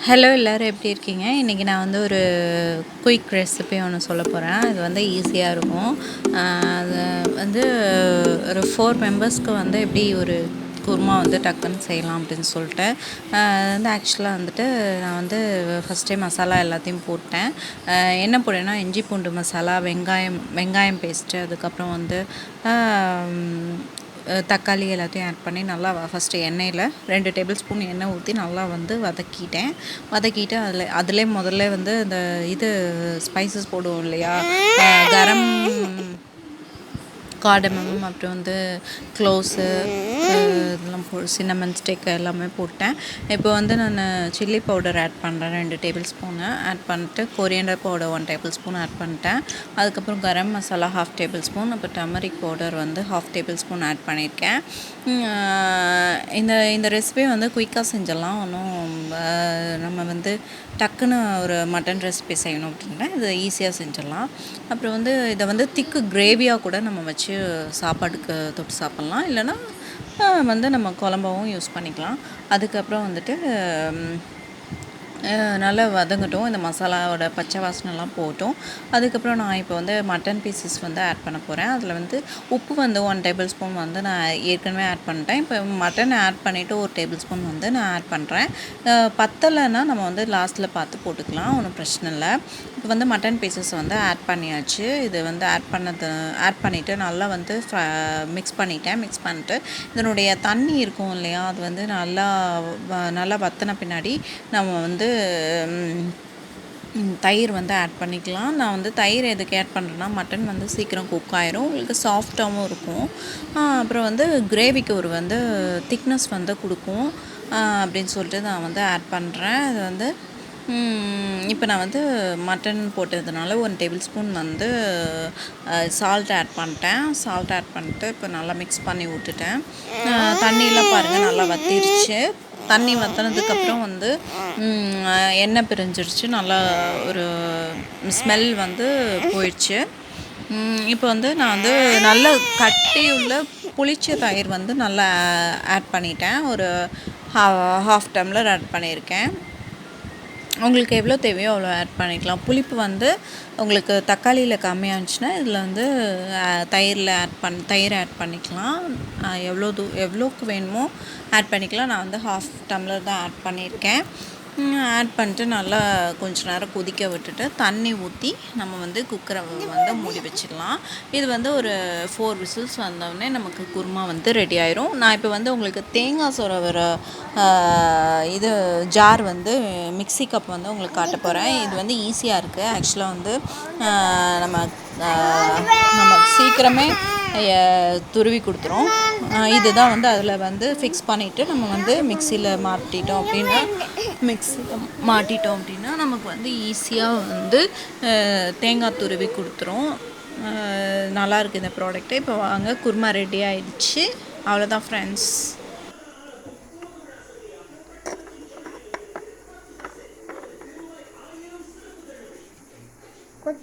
Hello எல்லோரும் எப்படி இருக்கீங்க? இன்றைக்கி நான் வந்து ஒரு குயிக் ரெசிபி ஒன்று சொல்ல போகிறேன். இது வந்து ஈஸியாக இருக்கும். அது வந்து ஒரு 4 மெம்பர்ஸ்க்கு வந்து எப்படி ஒரு குருமா வந்து டக்குன்னு செய்யலாம் அப்படின்னு சொல்லிட்டு வந்து ஆக்சுவலாக வந்துட்டு நான் வந்து ஃபஸ்ட் டைம் மசாலா எல்லாத்தையும் போட்டேன். என்ன போட்டேன்னா இஞ்சி பூண்டு மசாலா, வெங்காயம் பேஸ்ட்டு, அதுக்கப்புறம் வந்து தக்காளி எல்லாத்தையும் ஆட் பண்ணி நல்லா ஃபஸ்ட்டு எண்ணெயில் 2 டேபிள் ஸ்பூன் எண்ணெய் ஊற்றி நல்லா வந்து வதக்கிட்டு அதிலே முதல்ல வந்து இந்த இது ஸ்பைசஸ் போடுவோம் இல்லையா, கரம், கார்டமம், அப்புறம் வந்து க்ளோவ்ஸு, இதெல்லாம் சின்னமன் ஸ்டிக் எல்லாமே போட்டேன். இப்போ வந்து நான் சில்லி பவுடர் ஆட் பண்ணுறேன் 2 டேபிள் ஸ்பூனு ஆட் பண்ணிட்டு, coriander powder 1 tablespoon add பண்ணிட்டேன். அதுக்கப்புறம் கரம் மசாலா 1/2 டேபிள் ஸ்பூன், அப்புறம் டர்மரிக் பவுடர் வந்து 1/2 டேபிள் ஸ்பூன் ஆட் பண்ணியிருக்கேன். இந்த ரெசிபி வந்து குயிக்காக செஞ்சிடலாம். ஒன்றும் நம்ம வந்து டக்குன்னு ஒரு மட்டன் ரெசிபி செய்யணும் அப்படின்னா இது ஈஸியாக செஞ்சிடலாம். அப்புறம் வந்து இதை வந்து திக்கு கிரேவியாக கூட நம்ம வச்சு சாப்பாட்டுக்கு தொட்டு சாப்பிட்லாம், இல்லைன்னா வந்து நம்ம குழம்பாவும் யூஸ் பண்ணிக்கலாம். அதுக்கப்புறம் வந்துட்டு நல்லா வதங்கட்டும், இந்த மசாலாவோட பச்சை வாசனைலாம் போகட்டும். அதுக்கப்புறம் நான் இப்போ வந்து மட்டன் பீசஸ் வந்து ஆட் பண்ண போகிறேன். அதில் வந்து உப்பு வந்து 1 டேபிள் ஸ்பூன் வந்து நான் ஏற்கனவே ஆட் பண்ணிட்டேன். இப்போ மட்டன் ஆட் பண்ணிவிட்டு 1 டேபிள் ஸ்பூன் வந்து நான் ஆட் பண்ணுறேன். பத்தலைன்னா நம்ம வந்து லாஸ்ட்டில் பார்த்து போட்டுக்கலாம், ஒன்றும் பிரச்சனை இல்லை. இப்போ வந்து மட்டன் பீசஸ் வந்து ஆட் பண்ணியாச்சு. இது வந்து ஆட் பண்ணிவிட்டு நல்லா வந்து மிக்ஸ் பண்ணிட்டு இதனுடைய தண்ணி இருக்கும் இல்லையா, அது வந்து நல்லா வற்றின பின்னாடி நம்ம வந்து தயிர் வந்து ஆட் பண்ணிக்கலாம். நான் வந்து தயிர் எதுக்கு ஆட் பண்ணுறேன்னா, மட்டன் வந்து சீக்கிரம் குக் ஆயிரும், உங்களுக்கு சாஃப்டாகவும் இருக்கும். அப்புறம் வந்து கிரேவிக்கு ஒரு வந்து திக்னஸ் வந்து கொடுக்கும் அப்படின்னு சொல்லிட்டு நான் வந்து ஆட் பண்ணுறேன். அது வந்து இப்போ நான் வந்து மட்டன் போட்டதுனால 1 டேபிள் ஸ்பூன் வந்து சால்ட் ஆட் பண்ணிட்டு இப்போ நல்லா மிக்ஸ் பண்ணி விட்டுட்டேன். தண்ணியெலாம் பாருங்கள் நல்லா வற்றிருச்சு. தண்ணி வற்றினதுக்கப்புறம் வந்து எண்ணெய் பிரிஞ்சிருச்சு, நல்லா ஒரு ஸ்மெல் வந்து போயிடுச்சு. இப்போ வந்து நான் வந்து நல்ல கட்டியுள்ள புளிச்ச தயிர் வந்து நல்லா ஆட் பண்ணிட்டேன். ஒரு 1/2 டம்ளர் ஆட் பண்ணியிருக்கேன். உங்களுக்கு எவ்வளோ தேவையோ அவ்வளோ ஆட் பண்ணிக்கலாம். புளிப்பு வந்து உங்களுக்கு தக்காளியில் கம்மியாக இருந்துச்சுன்னா இதில் வந்து தயிர் ஆட் பண்ணிக்கலாம். எவ்வளோக்கு வேணுமோ ஆட் பண்ணிக்கலாம். நான் வந்து 1/2 டம்ளர் தான் ஆட் பண்ணியிருக்கேன். ஆட் பண்ணிட்டு நல்லா கொஞ்ச நேரம் கொதிக்க விட்டுட்டு தண்ணி ஊற்றி நம்ம வந்து குக்கரை வந்து மூடி வச்சிடலாம். இது வந்து ஒரு 4 விசில்ஸ் வந்தோடனே நமக்கு குருமா வந்து ரெடி ஆயிரும். நான் இப்போ வந்து உங்களுக்கு தேங்காய் சொரவர இது ஜார் வந்து மிக்ஸி கப் வந்து உங்களுக்கு காட்ட போகிறேன். இது வந்து ஈஸியாக இருக்குது. ஆக்சுவலாக வந்து நம்ம சீக்கிரமே துருவி கொடுத்துரும். இதுதான் வந்து அதில் வந்து ஃபிக்ஸ் பண்ணிவிட்டு நம்ம வந்து மிக்சியில் மாட்டிட்டோம் அப்படின்னா நமக்கு வந்து ஈஸியாக வந்து தேங்காய் துருவி கொடுத்துரும். நல்லாயிருக்கு இந்த ப்ராடக்ட்டு. இப்போ வாங்க, குருமா ரெடி ஆயிடுச்சு. அவ்வளோதான் ஃப்ரெண்ட்ஸ். What